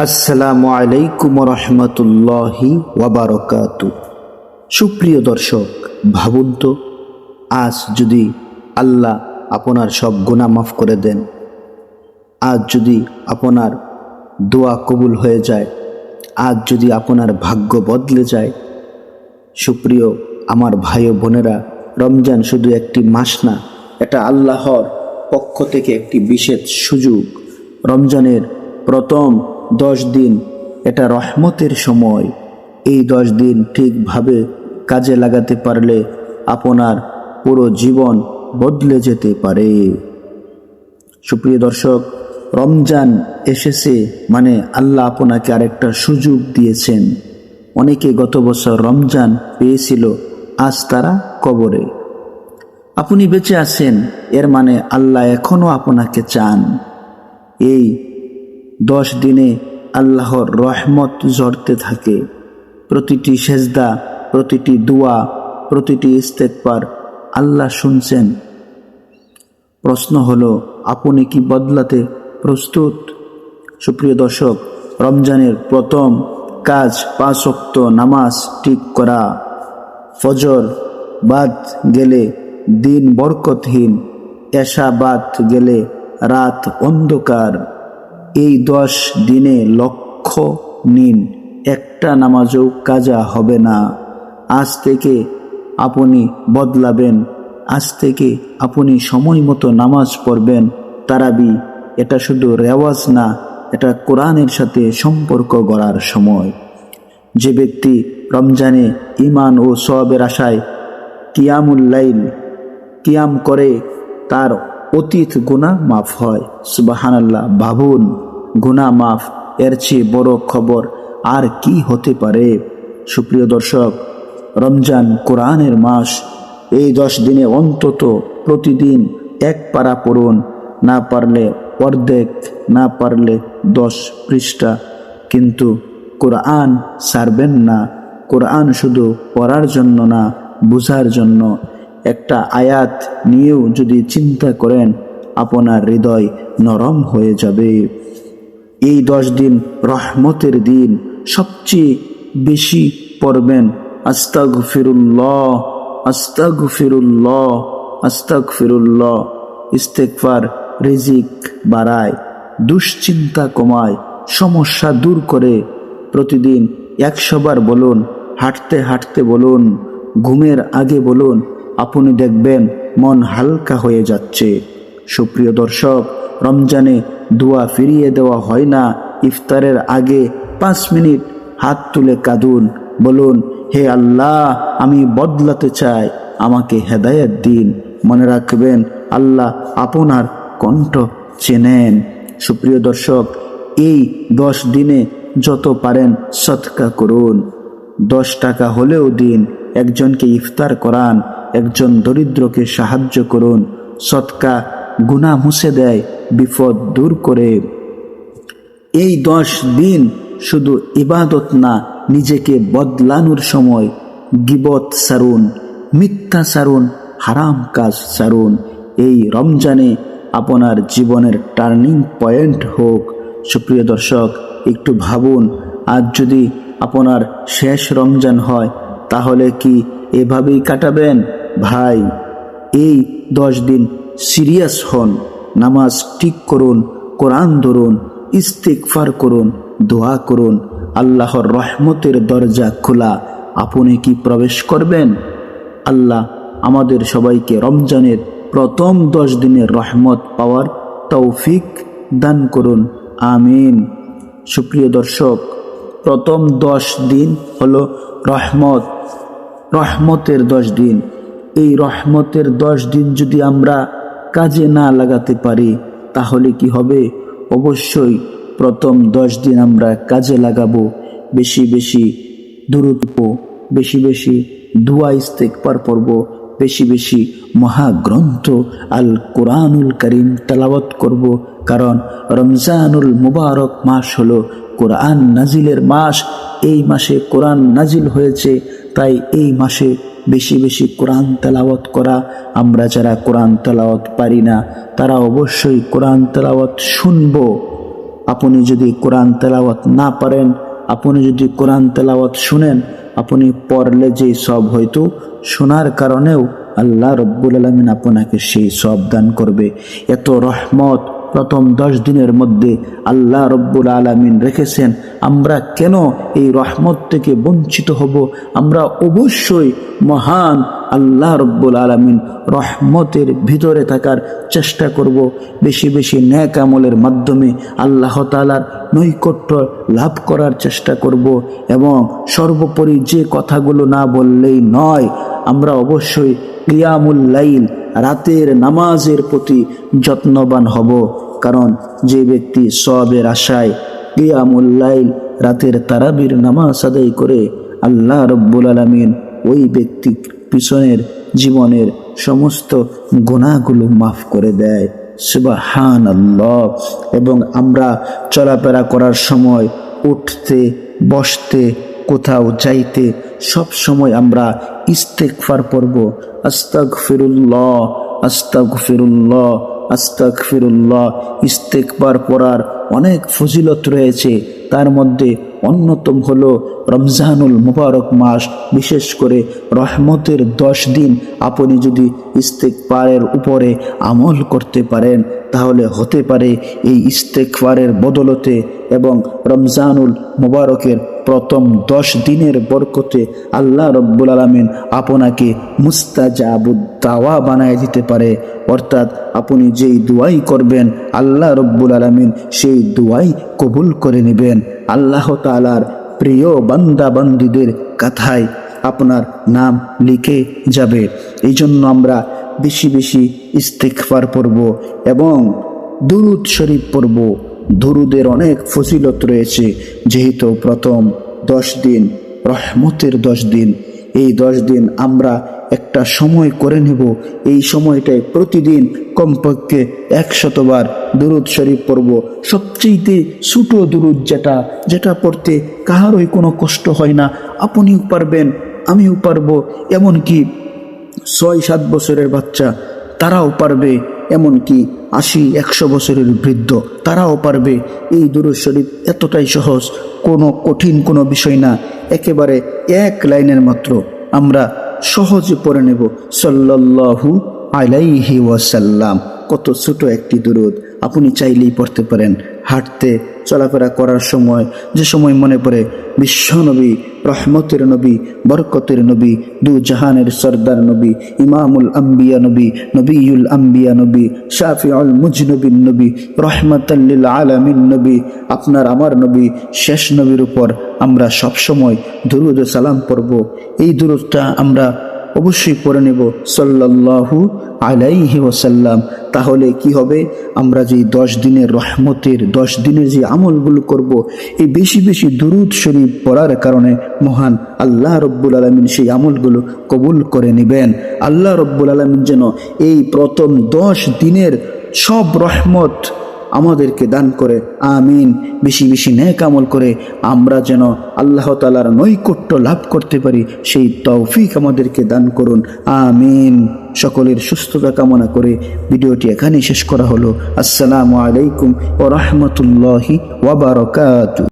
আসসালামু আলাইকুম রহমতুল্লাহি ওয়াবারাকাতু। সুপ্রিয় দর্শক, ভাবুন তো, আজ যদি আল্লাহ আপনার সব গুনাহ মাফ করে দেন, আজ যদি আপনার দোয়া কবুল হয়ে যায়, আজ যদি আপনার ভাগ্য বদলে যায়। সুপ্রিয় আমার ভাই ও বোনেরা, রমজান শুধু একটি মাস না, এটা আল্লাহর পক্ষ থেকে একটি বিশেষ সুযোগ। রমজানের প্রথম 10 দিন এটা রহমতের সময়। এই 10 দিন ঠিকভাবে কাজে লাগাতে পারলে আপনার পুরো জীবন বদলে যেতে পারে। সুপ্রিয় দর্শক, রমজান এসেছে মানে আল্লাহ আপনাকে আরেকটা সুযোগ দিয়েছেন। অনেকে গত বছর রমজান পেয়েছিল, আজ তারা কবরে। আপনি বেঁচে আছেন, এর মানে আল্লাহ এখনো আপনাকে চান। এই 10 দিনে আল্লাহর রহমত ঝরতে থাকে। প্রতিটি সেজদা, প্রতিটি দোয়া, প্রতিটি ইস্তেগফার আল্লাহ শুনছেন। প্রশ্ন হলো, আপনি কি বদলাতে প্রস্তুত? সুপ্রিয় দর্শক, রমজানের প্রথম কাজ 5 ওয়াক্ত নামাজ ঠিক করা। ফজর বাদ গেলে দিন বরকতহীন, এশা বাদ গেলে রাত অন্ধকার। এই 10 দিনে লক্ষ্য নিন, একটা নামাজও কাজা হবে না। আজ থেকে আপনি বদলাবেন। আজ থেকে আপনি সময় মতো নামাজ পড়বেন। তারাবি এটা শুধু রেওয়াজ না, এটা কোরআনের সাথে সম্পর্ক গড়ার সময়। যে ব্যক্তি রমজানে ঈমান ও সওয়াবের আশায় কিয়ামুল লাইল কিয়াম করে, তার অতীত গুনাহ মাফ হয়। সুবহানাল্লাহ। ভাবুন, গুনাহ মাফ, এর চেয়ে বড় খবর আর কি হতে পারে? সুপ্রিয় দর্শক, রমজান কোরআনের মাস। এই 10 দিনে অন্তত প্রতিদিন 1 পারা পড়ুন, না পারলে অর্ধেক, না পারলে 10 পৃষ্ঠা। কিন্তু কোরআন ছাড়বেন না। কোরআন শুধু পড়ার জন্য না, বুঝার জন্য। একটা আয়াত নিয়েও যদি চিন্তা করেন, আপনার হৃদয় নরম হয়ে যাবে। এই 10 দিন রহমতের দিন। সবচেয়ে বেশি পড়বেন আস্তাগফিরুল্লাহ, আস্তাগফিরুল্লাহ, আস্তাগফিরুল্লাহ। ইস্তেগফার রিজিক বাড়ায়, দুশ্চিন্তা কমায়, সমস্যা দূর করে। প্রতিদিন 100 বার বলুন, হাঁটতে হাঁটতে বলুন, ঘুমের আগে বলুন। আপনি দেখবেন মন হালকা হয়ে যাচ্ছে। সুপ্রিয় দর্শক, রমজানে দোয়া ফিরিয়ে দেওয়া হয় না। ইফতারের আগে 5 মিনিট হাত তুলে কাঁদুন, বলুন, হে আল্লাহ, আমি বদলাতে চাই, আমাকে হেদায়েত দিন। মনে রাখবেন, আল্লাহ আপনার কণ্ঠ চেনেন। সুপ্রিয় দর্শক, এই 10 দিনে যত পারেন সদকা করুন। 10 টাকা হলেও দিন, একজনকে ইফতার করান, একজন দরিদ্রকে সাহায্য করুন। সদকা গুনাহ মুছে দেয়, বিপদ দূর করে। এই 10 দিন শুধু ইবাদত না, নিজেকে বদলানোর সময়। গীবত ছাড়ুন, মিথ্যা ছাড়ুন, হারাম কাজ ছাড়ুন। এই রমজানে আপনার জীবনের টার্নিং পয়েন্ট হোক। সুপ্রিয় দর্শক, একটু ভাবুন, আজ যদি আপনার শেষ রমজান হয়, তাহলে কি এভাবেই কাটাবেন? ভাই, এই 10 দিন সিরিয়াস হন। নামাজ ঠিক করুন, কোরআন ধরুন, ইস্তেগফার করুন, দোয়া করুন। আল্লাহর রহমতের দরজা খোলা। আপনি কি প্রবেশ করবেন? আল্লাহ আমাদের সবাইকে রমজানের প্রথম 10 দিনের রহমত পাওয়ার তৌফিক দান করুন। আমিন। সুপ্রিয় দর্শক, প্রথম 10 দিন হলো রহমতের 10 দিন। এই রহমতের 10 দিন যদি আমরা কাজে না লাগাতে পারি, তাহলে কি হবে? অবশ্যই প্রথম 10 দিন আমরা কাজে লাগাবো। বেশি বেশি দুরূদ পড়ব, বেশি বেশি দোয়া ইস্তেগফার পড়ব, বেশি বেশি মহাগ্রন্থ আল কোরআনুল কারীম তেলাওয়াত করব। কারণ রমজানুল মুবারক মাস হলো কোরআন নাজিলের মাস। এই মাসে কোরআন নাজিল হয়েছে, তাই এই মাসে বেশি বেশি কোরআন তেলাওয়াত করা। আমরা যারা কোরআন তেলাওয়াত পারি না, তারা অবশ্যই কোরআন তেলাওয়াত শুনবো। আপনি যদি কোরআন তেলাওয়াত না পারেন, আপনি যদি কোরআন তেলাওয়াত শুনেন, আপনি পড়লে যে সব হয়তো শোনার কারণেও আল্লাহ রব্বুল আলামিন আপনাকে সেই সব দান করবে। এত রহমত প্রথম 10 দিনের মধ্যে আল্লাহ রব্বুল আলামিন রেখেছেন। আমরা কেন এই রহমত থেকে বঞ্চিত হব? আমরা অবশ্যই মহান আল্লাহ রব্বুল আলামিন রহমতের ভিতরে থাকার চেষ্টা করব। বেশি বেশি নেক আমলের মাধ্যমে আল্লাহ তাআলার নৈকট্য লাভ করার চেষ্টা করব। এবং সর্বোপরি যে কথাগুলো না বললেই নয়, আমরা অবশ্যই কিয়ামুল লাইল, রাতের নামাজের প্রতি যত্নবান হব। কারণ যে ব্যক্তি সওয়াবের আশায় কিয়ামুল লাইল, রাতের তারাবির নামাজ আদায় করে, আল্লাহ রব্বুল আলামিন ওই ব্যক্তি পিছনের জীবনের সমস্ত গুনাহগুলো মাফ করে দেয়। সুবহানাল্লাহ। এবং আমরা চলাফেরা করার সময়, উঠতে বসতে, কোথাও যাইতে সব সময় আমরা ইস্তেগফার পড়ব। আস্তাগফিরুল্লাহ, আস্তাগফিরুল্লাহ, আস্তাগফিরুল্লাহ। ইস্তেগফার পড়ার অনেক ফজিলত রয়েছে। তার মধ্যে অন্যতম হলো রমজানুল মুবারক মাস, বিশেষ করে রহমতের 10 দিন আপনি যদি ইস্তেগফারের উপরে আমল করতে পারেন, তাহলে হতে পারে এই ইস্তেগফারের বদলতে এবং রমজানুল মুবারকের প্রথম 10 দিনের বরকতে আল্লাহ রব্বুল আলামিন আপনাকে মুস্তাজাবুদ দাওয়া বানায় দিতে পারে। অর্থাৎ আপনি যেই দোয়াই করবেন, আল্লাহ রব্বুল আলামিন সেই দোয়াই কবুল করে নেবেন। আল্লাহ তাআলার প্রিয় বান্দা বান্দীদের কথায় আপনার নাম লিখে যাবে। এই জন্য আমরা বেশি বেশি ইস্তেগফার পড়ব এবং দুরূদ শরীফ পড়ব। দুরূদের অনেক ফজিলত রয়েছে। যেহেতু প্রথম 10 দিন রহমতের 10 দিন, এই 10 দিন আমরা একটা সময় করে নেব। এই সময়টায় প্রতিদিন কমপক্ষে 100 বার দুরূদ শরীফ পড়ব। সবচেয়ে ছোট দুরূদ যেটা পড়তে কাহারই কোনো কষ্ট হয় না, আপনিও পারবেন, আমিও পারবো, এমনকি 6-7 বছরের বাচ্চা তারাও পারবে, এমনকি 80-100 বছরের বৃদ্ধ তারাও পারবে। এই দুরূদ শরীফ এতটাই সহজ, কোনো কঠিন কোনো বিষয় না, একেবারে 1 লাইনের মাত্র আমরা সহজে পড়ে নেব। সাল্লাল্লাহু আলাইহি ওয়াসাল্লাম। কত ছোট একটি দুরূদ, আপনি চাইলেই পড়তে পারেন। হাঁটতে চলাফেরা করার সময়, যে সময় মনে পড়ে বিশ্বনবী, রহমতের নবী, বরকতের নবী, দু জাহানের সরদার নবী, ইমামুল আম্বিয়া নবী, নবীউল আম্বিয়া নবী, শাফিউল মুজনবিন নবী, রহমাতাল লিল আলামিন নবী, আপনার আমার নবী, শেষ নবীর উপর আমরা সব সময় দুরূদ ও সালাম পড়ব। এই দুরূদটা আমরা অবশ্যই পড়ে নেব, সাল্লাল্লাহু আলাইহি ওয়াসাল্লাম। তাহলে কি হবে? আমরা যে 10 দিনের রহমতের 10 দিনের যে আমলগুলো করব, এই বেশি বেশি দুরূদ শরীফ পড়ার কারণে মহান আল্লাহ রব্বুল আলামিন সেই আমলগুলো কবুল করে নেবেন। আল্লাহ রব্বুল আলামিন যেন এই প্রথম 10 দিনের সব রহমত আমাদেরকে দান করে। আমিন। বেশি বেশি নেক আমল করে আমরা যেন আল্লাহ তাআলার নৈকট্য লাভ করতে পারি, সেই তৌফিক আমাদেরকে দান করুন। আমিন। সকলের সুস্থতা কামনা করে ভিডিওটি এখানেই শেষ করা হলো। আসসালামু আলাইকুম ওয়া রাহমাতুল্লাহি ওয়া বারাকাতুহু।